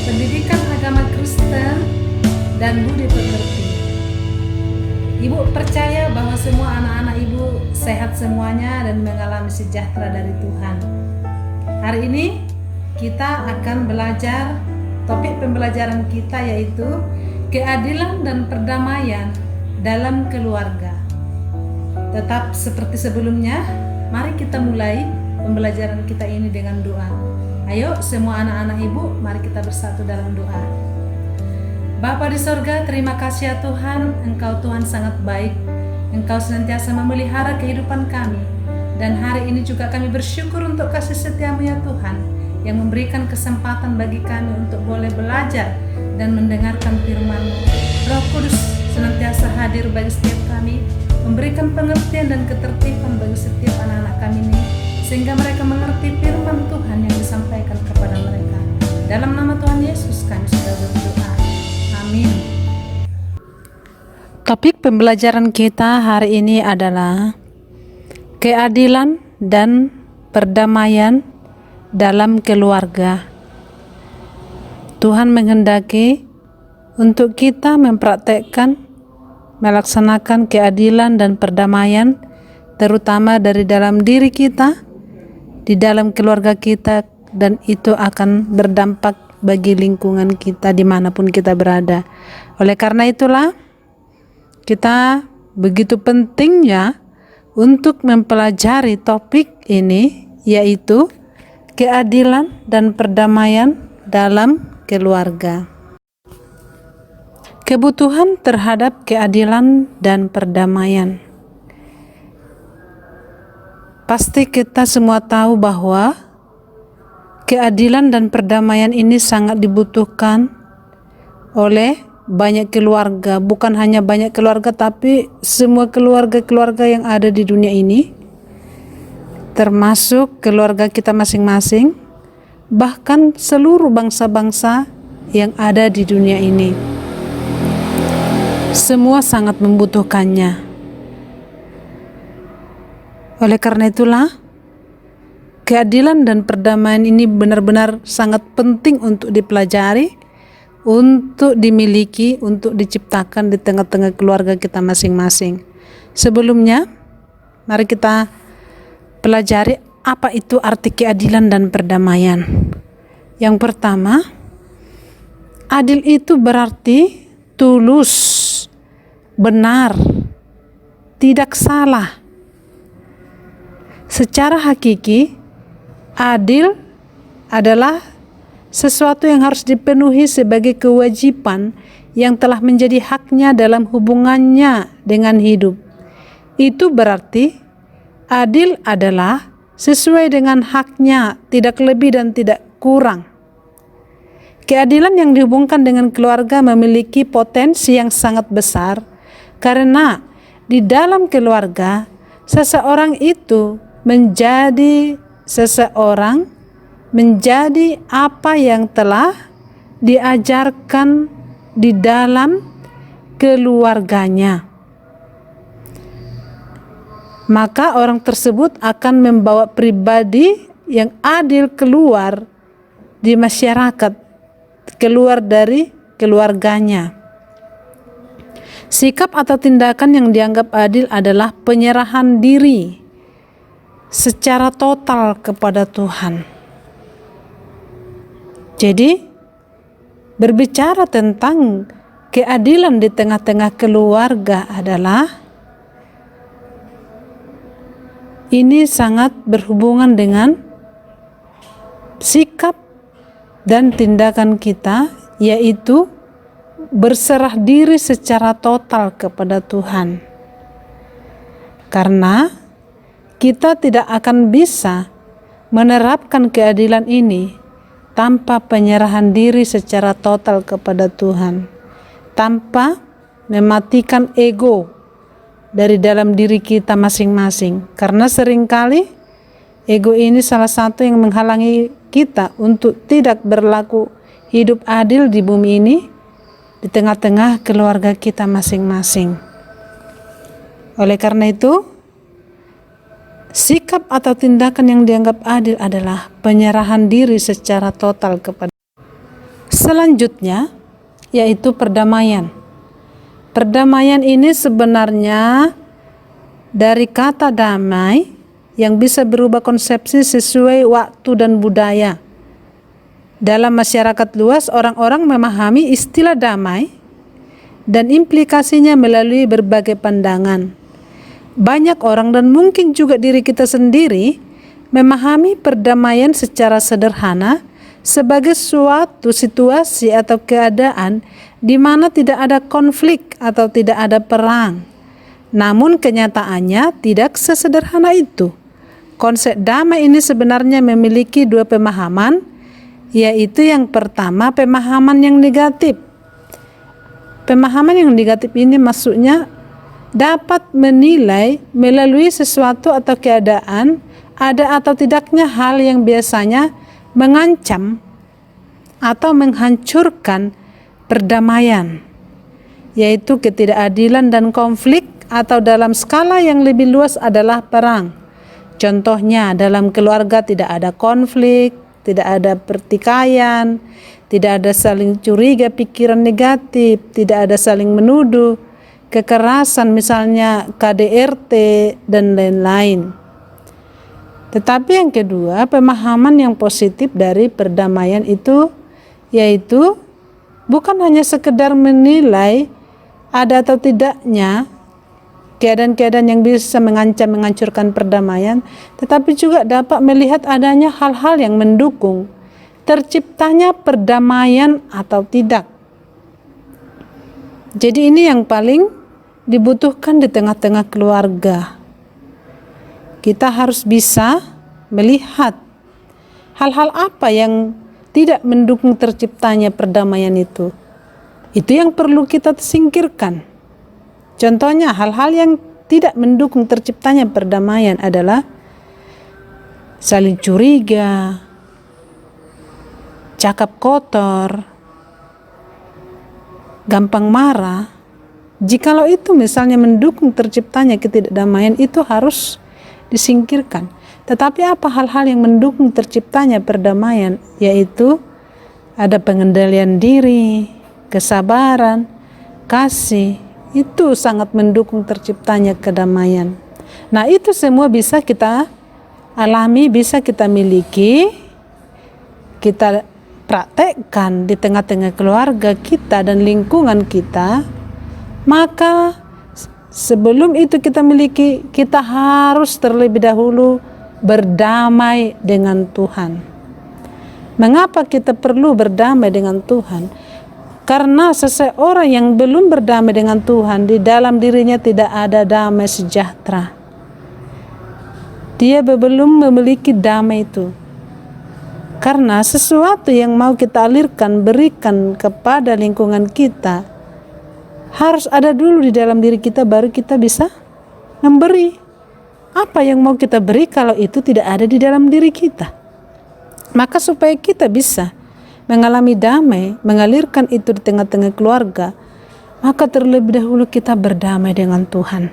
pendidikan agama Kristen, dan budi pekerti. Ibu percaya bahwa semua anak-anak ibu sehat semuanya dan mengalami sejahtera dari Tuhan. Hari ini kita akan belajar, topik pembelajaran kita yaitu keadilan dan perdamaian dalam keluarga. Tetap seperti sebelumnya, mari kita mulai pembelajaran kita ini dengan doa. Ayo semua anak-anak ibu, mari kita bersatu dalam doa. Bapa di sorga, terima kasih ya Tuhan, Engkau Tuhan sangat baik. Engkau senantiasa memelihara kehidupan kami. Dan hari ini juga kami bersyukur untuk kasih setia-Mu ya Tuhan, yang memberikan kesempatan bagi kami untuk boleh belajar dan mendengarkan firman-Mu. Roh Kudus senantiasa hadir bagi setiap kami, memberikan pengertian dan ketertiban bagi setiap anak-anak kami ini, sehingga mereka mengerti firman Tuhan yang disampaikan kepada mereka. Dalam nama Tuhan Yesus kami sudah berdoa. Amin. Topik pembelajaran kita hari ini adalah keadilan dan perdamaian dalam keluarga. Tuhan menghendaki untuk kita mempraktekkan, melaksanakan keadilan dan perdamaian, terutama dari dalam diri kita, di dalam keluarga kita, dan itu akan berdampak bagi lingkungan kita dimanapun kita berada. Oleh karena itulah kita begitu pentingnya untuk mempelajari topik ini, yaitu keadilan dan perdamaian dalam keluarga. Kebutuhan terhadap keadilan dan perdamaian. Pasti kita semua tahu bahwa keadilan dan perdamaian ini sangat dibutuhkan oleh banyak keluarga, bukan hanya banyak keluarga tapi semua keluarga-keluarga yang ada di dunia ini, termasuk keluarga kita masing-masing, bahkan seluruh bangsa-bangsa yang ada di dunia ini. Semua sangat membutuhkannya. Oleh karena itulah, keadilan dan perdamaian ini benar-benar sangat penting untuk dipelajari, untuk dimiliki, untuk diciptakan di tengah-tengah keluarga kita masing-masing. Sebelumnya, mari kita pelajari apa itu arti keadilan dan perdamaian. Yang pertama, adil itu berarti tulus, benar, tidak salah. Secara hakiki, adil adalah sesuatu yang harus dipenuhi sebagai kewajiban yang telah menjadi haknya dalam hubungannya dengan hidup. Itu berarti adil adalah sesuai dengan haknya, tidak lebih dan tidak kurang. Keadilan yang dihubungkan dengan keluarga memiliki potensi yang sangat besar, karena di dalam keluarga seseorang itu menjadi apa yang telah diajarkan di dalam keluarganya. Maka orang tersebut akan membawa pribadi yang adil keluar di masyarakat, keluar dari keluarganya. Sikap atau tindakan yang dianggap adil adalah penyerahan diri secara total kepada Tuhan. Jadi, berbicara tentang keadilan di tengah-tengah keluarga adalah ini sangat berhubungan dengan sikap dan tindakan kita, yaitu berserah diri secara total kepada Tuhan. Karena kita tidak akan bisa menerapkan keadilan ini tanpa penyerahan diri secara total kepada Tuhan, tanpa mematikan ego dari dalam diri kita masing-masing. Karena seringkali ego ini salah satu yang menghalangi kita untuk tidak berlaku hidup adil di bumi ini, di tengah-tengah keluarga kita masing-masing. Oleh karena itu, sikap atau tindakan yang dianggap adil adalah penyerahan diri secara total kepada Selanjutnya yaitu perdamaian. Perdamaian ini sebenarnya dari kata damai yang bisa berubah konsepsi sesuai waktu dan budaya. Dalam masyarakat luas, orang-orang memahami istilah damai dan implikasinya melalui berbagai pandangan. Banyak orang dan mungkin juga diri kita sendiri memahami perdamaian secara sederhana sebagai suatu situasi atau keadaan di mana tidak ada konflik atau tidak ada perang. Namun kenyataannya tidak sesederhana itu. Konsep damai ini sebenarnya memiliki dua pemahaman, yaitu yang pertama pemahaman yang negatif. Pemahaman yang negatif ini maksudnya dapat menilai melalui sesuatu atau keadaan ada atau tidaknya hal yang biasanya mengancam atau menghancurkan perdamaian, yaitu ketidakadilan dan konflik, atau dalam skala yang lebih luas adalah perang. Contohnya dalam keluarga tidak ada konflik, tidak ada pertikaian, tidak ada saling curiga pikiran negatif, tidak ada saling menuduh, kekerasan misalnya KDRT dan lain-lain. Tetapi yang kedua, pemahaman yang positif dari perdamaian itu yaitu bukan hanya sekedar menilai ada atau tidaknya keadaan-keadaan yang bisa mengancam menghancurkan perdamaian, tetapi juga dapat melihat adanya hal-hal yang mendukung terciptanya perdamaian atau tidak. Jadi ini yang paling dibutuhkan di tengah-tengah keluarga. Kita harus bisa melihat hal-hal apa yang tidak mendukung terciptanya perdamaian itu. Itu yang perlu kita singkirkan. Contohnya hal-hal yang tidak mendukung terciptanya perdamaian adalah saling curiga, cakap kotor, gampang marah. Jikalau itu misalnya mendukung terciptanya ketidakdamaian, itu harus disingkirkan. Tetapi apa hal-hal yang mendukung terciptanya perdamaian? Yaitu ada pengendalian diri, kesabaran, kasih. Itu sangat mendukung terciptanya kedamaian. Nah, itu semua bisa kita alami, bisa kita miliki, kita praktekkan di tengah-tengah keluarga kita dan lingkungan kita. Maka sebelum itu kita miliki, kita harus terlebih dahulu berdamai dengan Tuhan. Mengapa kita perlu berdamai dengan Tuhan? Karena seseorang yang belum berdamai dengan Tuhan, di dalam dirinya tidak ada damai sejahtera. Dia belum memiliki damai itu. Karena sesuatu yang mau kita alirkan, berikan kepada lingkungan kita, harus ada dulu di dalam diri kita, baru kita bisa memberi. Apa yang mau kita beri kalau itu tidak ada di dalam diri kita? Maka supaya kita bisa mengalami damai, mengalirkan itu di tengah-tengah keluarga, maka terlebih dahulu kita berdamai dengan Tuhan.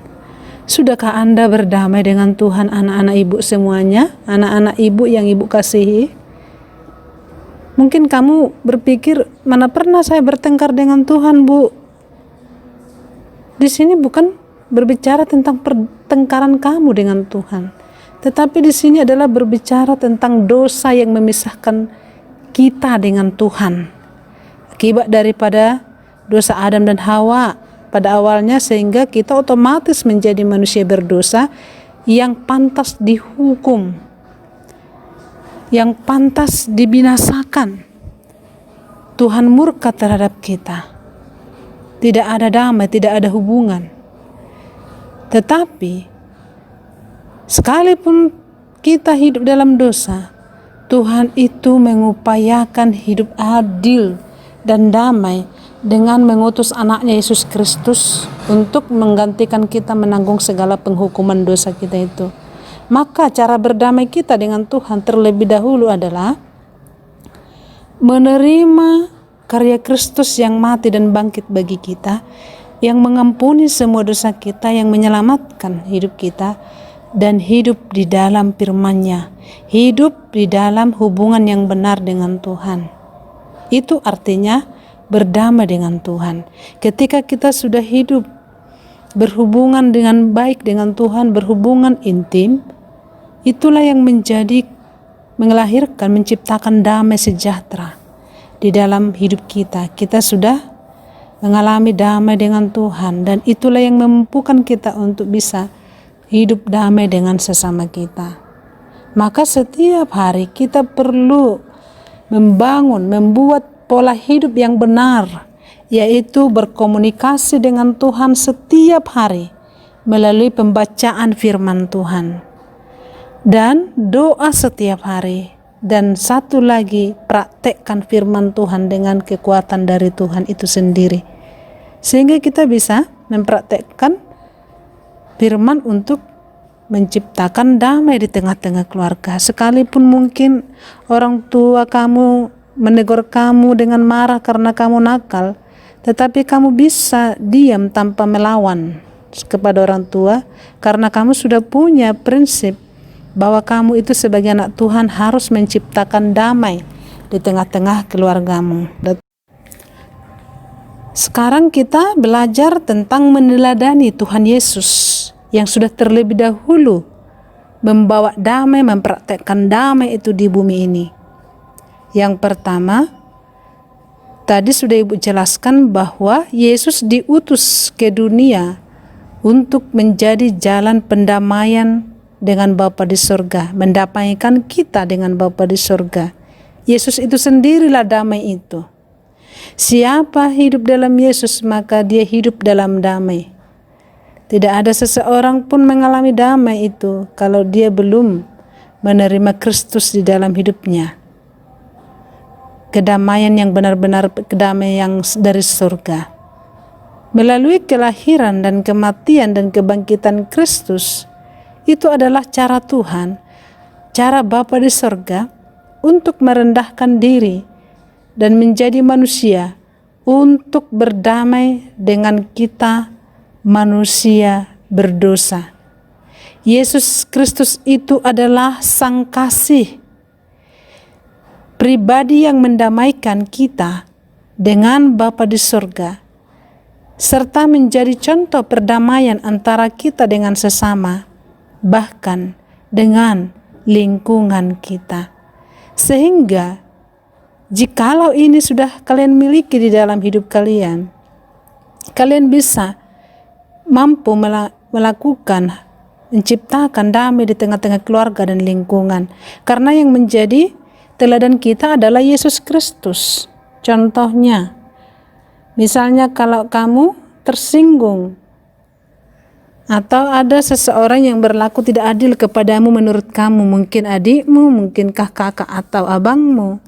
Sudahkah Anda berdamai dengan Tuhan, anak-anak ibu semuanya, anak-anak ibu yang ibu kasihi? Mungkin kamu berpikir, mana pernah saya bertengkar dengan Tuhan, Bu? Di sini bukan berbicara tentang pertengkaran kamu dengan Tuhan, tetapi di sini adalah berbicara tentang dosa yang memisahkan kita dengan Tuhan, akibat daripada dosa Adam dan Hawa pada awalnya, sehingga kita otomatis menjadi manusia berdosa yang pantas dihukum, yang pantas dibinasakan. Tuhan murka terhadap kita, tidak ada damai, tidak ada hubungan. Tetapi sekalipun kita hidup dalam dosa, Tuhan itu mengupayakan hidup adil dan damai dengan mengutus anaknya Yesus Kristus untuk menggantikan kita menanggung segala penghukuman dosa kita itu. Maka cara berdamai kita dengan Tuhan terlebih dahulu adalah menerima karya Kristus yang mati dan bangkit bagi kita, yang mengampuni semua dosa kita, yang menyelamatkan hidup kita, dan hidup di dalam firman-Nya, hidup di dalam hubungan yang benar dengan Tuhan. Itu artinya berdamai dengan Tuhan. Ketika kita sudah hidup berhubungan dengan baik dengan Tuhan, berhubungan intim, itulah yang melahirkan, menciptakan damai sejahtera di dalam hidup kita. Kita sudah mengalami damai dengan Tuhan, dan itulah yang memampukan kita untuk bisa hidup damai dengan sesama kita. Maka setiap hari kita perlu membuat pola hidup yang benar, yaitu berkomunikasi dengan Tuhan setiap hari melalui pembacaan firman Tuhan dan doa setiap hari. Dan satu lagi, praktekkan firman Tuhan dengan kekuatan dari Tuhan itu sendiri, sehingga kita bisa mempraktekkan firman untuk menciptakan damai di tengah-tengah keluarga. Sekalipun mungkin orang tua kamu menegur kamu dengan marah karena kamu nakal, tetapi kamu bisa diam tanpa melawan kepada orang tua, karena kamu sudah punya prinsip bahwa kamu itu sebagai anak Tuhan harus menciptakan damai di tengah-tengah keluargamu. Sekarang kita belajar tentang meneladani Tuhan Yesus yang sudah terlebih dahulu membawa damai, mempraktekkan damai itu di bumi ini. Yang pertama, tadi sudah Ibu jelaskan bahwa Yesus diutus ke dunia untuk menjadi jalan pendamaian dengan Bapa di surga, mendamaikan kita dengan Bapa di surga. Yesus itu sendirilah damai itu. Siapa hidup dalam Yesus, maka dia hidup dalam damai. Tidak ada seseorang pun mengalami damai itu kalau dia belum menerima Kristus di dalam hidupnya. Kedamaian yang benar-benar kedamaian yang dari surga. Melalui kelahiran dan kematian dan kebangkitan Kristus, itu adalah cara Tuhan, cara Bapa di surga untuk merendahkan diri dan menjadi manusia untuk berdamai dengan kita manusia berdosa. Yesus Kristus itu adalah Sang Kasih, pribadi yang mendamaikan kita dengan Bapa di surga, serta menjadi contoh perdamaian antara kita dengan sesama, bahkan dengan lingkungan kita. Sehingga jikalau ini sudah kalian miliki di dalam hidup kalian, kalian bisa mampu melakukan, menciptakan damai di tengah-tengah keluarga dan lingkungan. Karena yang menjadi teladan kita adalah Yesus Kristus. Contohnya, misalnya kalau kamu tersinggung atau ada seseorang yang berlaku tidak adil kepadamu menurut kamu, mungkin adikmu, mungkinkah kakak atau abangmu,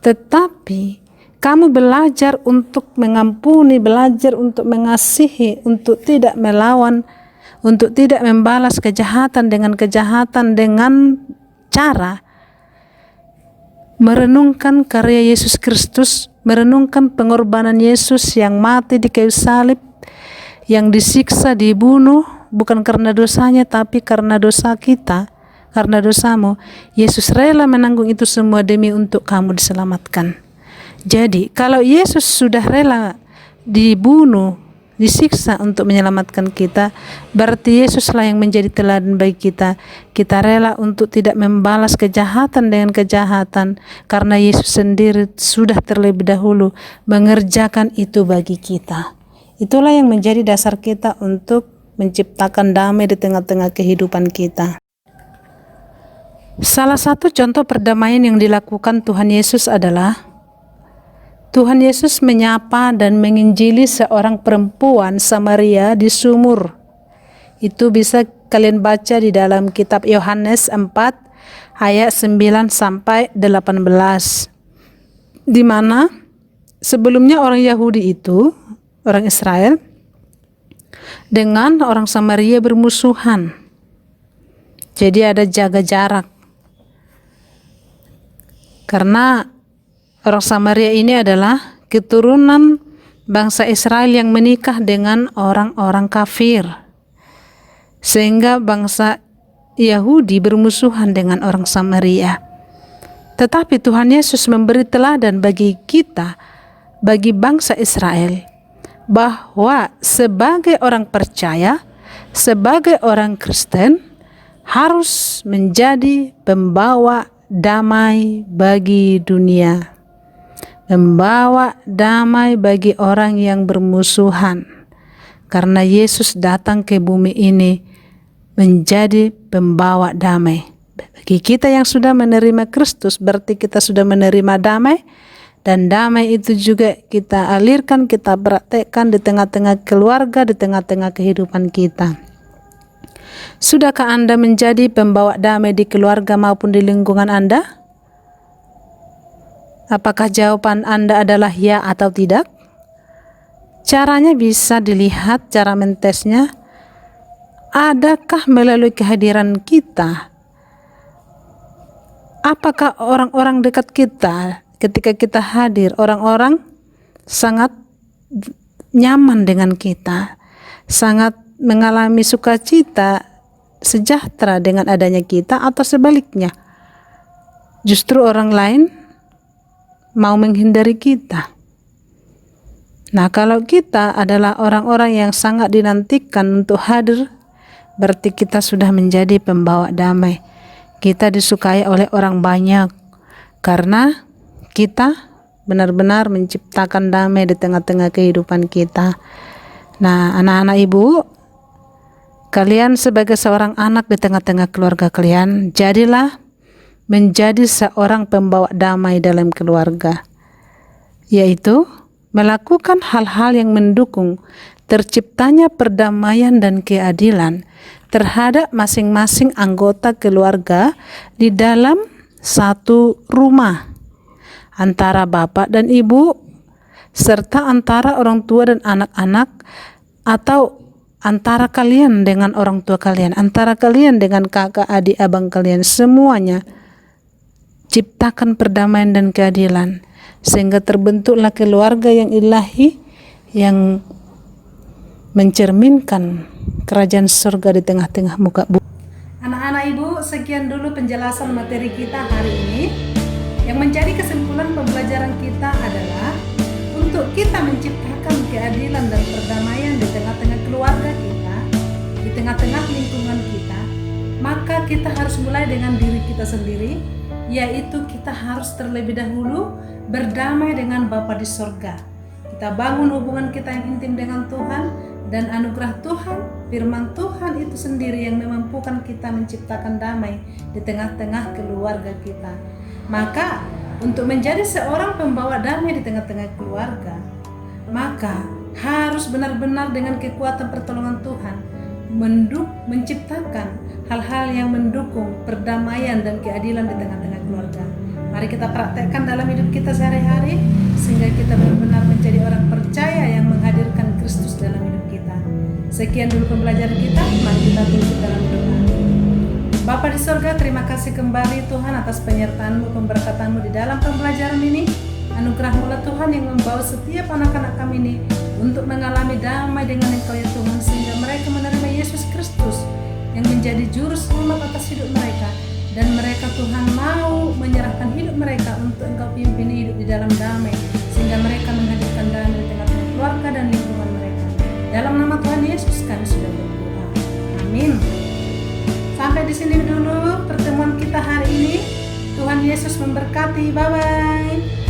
tetapi kamu belajar untuk mengampuni, belajar untuk mengasihi, untuk tidak melawan, untuk tidak membalas kejahatan dengan kejahatan, dengan cara merenungkan karya Yesus Kristus, merenungkan pengorbanan Yesus yang mati di kayu salib, yang disiksa, dibunuh, bukan karena dosanya, tapi karena dosa kita, karena dosamu. Yesus rela menanggung itu semua demi untuk kamu diselamatkan. Jadi, kalau Yesus sudah rela dibunuh, disiksa untuk menyelamatkan kita, berarti Yesuslah yang menjadi teladan bagi kita. Kita rela untuk tidak membalas kejahatan dengan kejahatan, karena Yesus sendiri sudah terlebih dahulu mengerjakan itu bagi kita. Itulah yang menjadi dasar kita untuk menciptakan damai di tengah-tengah kehidupan kita. Salah satu contoh perdamaian yang dilakukan Tuhan Yesus adalah Tuhan Yesus menyapa dan menginjili seorang perempuan Samaria di sumur. Itu bisa kalian baca di dalam kitab Yohanes 4 ayat 9 sampai 18. Di mana sebelumnya orang Yahudi itu, orang Israel, dengan orang Samaria bermusuhan. Jadi ada jaga jarak. Karena orang Samaria ini adalah keturunan bangsa Israel yang menikah dengan orang-orang kafir. Sehingga bangsa Yahudi bermusuhan dengan orang Samaria. Tetapi Tuhan Yesus memberi teladan bagi kita, bagi bangsa Israel, bahwa sebagai orang percaya, sebagai orang Kristen, harus menjadi pembawa damai bagi dunia, membawa damai bagi orang yang bermusuhan. Karena Yesus datang ke bumi ini menjadi pembawa damai. Bagi kita yang sudah menerima Kristus, berarti kita sudah menerima damai. Dan damai itu juga kita alirkan, kita praktekkan di tengah-tengah keluarga, di tengah-tengah kehidupan kita. Sudahkah Anda menjadi pembawa damai di keluarga maupun di lingkungan Anda? Apakah jawaban Anda adalah ya atau tidak? Caranya bisa dilihat, cara mentesnya. Adakah melalui kehadiran kita? Apakah orang-orang dekat kita ketika kita hadir, orang-orang sangat nyaman dengan kita, sangat mengalami sukacita, sejahtera dengan adanya kita, atau sebaliknya, justru orang lain mau menghindari kita? Nah, kalau kita adalah orang-orang yang sangat dinantikan untuk hadir, berarti kita sudah menjadi pembawa damai. Kita disukai oleh orang banyak karena kita benar-benar menciptakan damai di tengah-tengah kehidupan kita. Nah, anak-anak ibu, kalian sebagai seorang anak di tengah-tengah keluarga kalian, jadilah menjadi seorang pembawa damai dalam keluarga, yaitu melakukan hal-hal yang mendukung terciptanya perdamaian dan keadilan terhadap masing-masing anggota keluarga di dalam satu rumah, antara bapak dan ibu, serta antara orang tua dan anak-anak, atau antara kalian dengan orang tua kalian, antara kalian dengan kakak, adik, abang kalian, semuanya. Ciptakan perdamaian dan keadilan, sehingga terbentuklah keluarga yang ilahi, yang mencerminkan kerajaan surga di tengah-tengah muka bumi. Anak-anak ibu, sekian dulu penjelasan materi kita hari ini. Yang menjadi kesimpulan pembelajaran kita adalah untuk kita menciptakan keadilan dan perdamaian di tengah-tengah keluarga kita, di tengah-tengah lingkungan kita, maka kita harus mulai dengan diri kita sendiri, yaitu kita harus terlebih dahulu berdamai dengan Bapa di sorga. Kita bangun hubungan kita yang intim dengan Tuhan, dan anugerah Tuhan, firman Tuhan itu sendiri yang memampukan kita menciptakan damai di tengah-tengah keluarga kita. Maka untuk menjadi seorang pembawa damai di tengah-tengah keluarga, maka harus benar-benar dengan kekuatan pertolongan Tuhan menciptakan hal-hal yang mendukung perdamaian dan keadilan di tengah-tengah keluarga. Mari kita praktekkan dalam hidup kita sehari-hari, sehingga kita benar-benar menjadi orang percaya yang menghadirkan Kristus dalam hidup kita. Sekian dulu pembelajaran kita, mari kita tutup dalam doa. Bapa di sorga, terima kasih kembali Tuhan atas penyertaan-Mu, pemberkatan-Mu di dalam pembelajaran ini. Anugerah-Mu Tuhan yang membawa setiap anak-anak kami ini untuk mengalami damai dengan Engkau ya Tuhan, sehingga mereka menerima Yesus Kristus yang menjadi juru selamat atas hidup mereka, dan mereka Tuhan mau menyerahkan hidup mereka untuk Engkau pimpin hidup di dalam damai, sehingga mereka menghadirkan damai di tengah-tengah keluarga dan lingkungan mereka. Dalam nama Tuhan Yesus kami sudah berdoa. Amin. Sampai di sini dulu pertemuan kita hari ini. Tuhan Yesus memberkati. Bye-bye.